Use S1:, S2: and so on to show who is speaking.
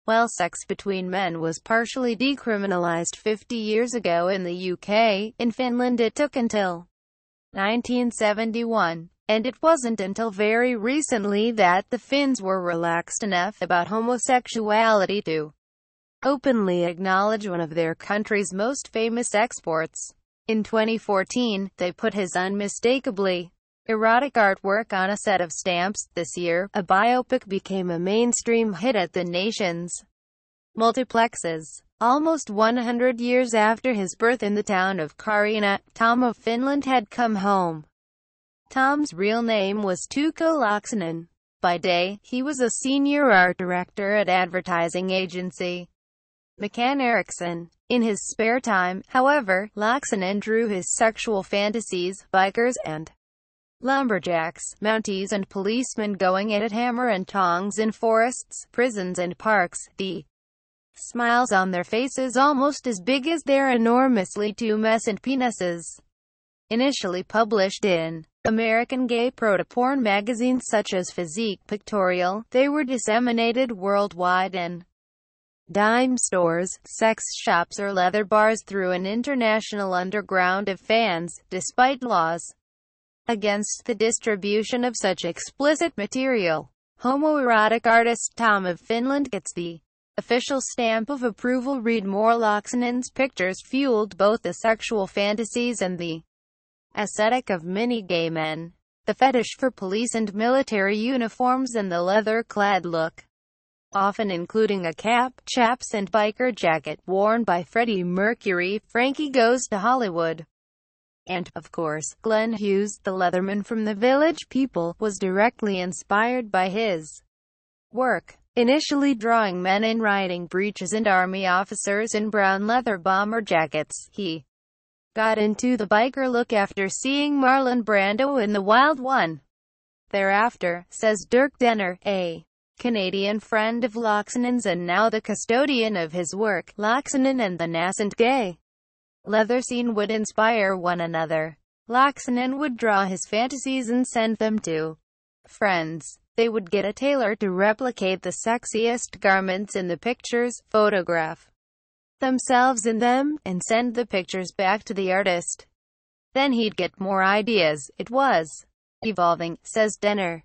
S1: While sex between men was partially decriminalized 50 years ago in the UK, in Finland it took until 1971. And it wasn't until very recently that the Finns were relaxed enough about homosexuality to openly acknowledge one of their country's most famous exports. In 2014, they put his unmistakably erotic artwork on a set of stamps. This year, a biopic became a mainstream hit at the nation's multiplexes. Almost 100 years after his birth in the town of Kaarina, Tom of Finland had come home. Tom's real name was Tuukka Laaksonen. By day, he was a senior art director at advertising agency McCann Erickson. In his spare time, however, Laaksonen drew his sexual fantasies, bikers and lumberjacks, Mounties and policemen going at it hammer and tongs in forests, prisons and parks, the smiles on their faces almost as big as their enormously tumescent penises. Initially published in American gay proto-porn magazines such as Physique Pictorial, they were disseminated worldwide in dime stores, sex shops or leather bars through an international underground of fans, despite laws against the distribution of such explicit material. Homoerotic artist Tom of Finland gets the official stamp of approval. Read more. Laaksonen's pictures fueled both the sexual fantasies and the aesthetic of many gay men. The fetish for police and military uniforms and the leather-clad look, often including a cap, chaps and biker jacket, worn by Freddie Mercury, Frankie Goes to Hollywood, and, of course, Glenn Hughes, the Leatherman from The Village People, was directly inspired by his work. Initially drawing men in riding breeches and army officers in brown leather bomber jackets, he got into the biker look after seeing Marlon Brando in The Wild One. Thereafter, says Dirk Denner, a Canadian friend of Laaksonen's and now the custodian of his work, Laaksonen and the nascent gay leather scene would inspire one another. Laaksonen would draw his fantasies and send them to friends. They would get a tailor to replicate the sexiest garments in the pictures, photograph themselves in them, and send the pictures back to the artist. Then he'd get more ideas. It was evolving, says Denner.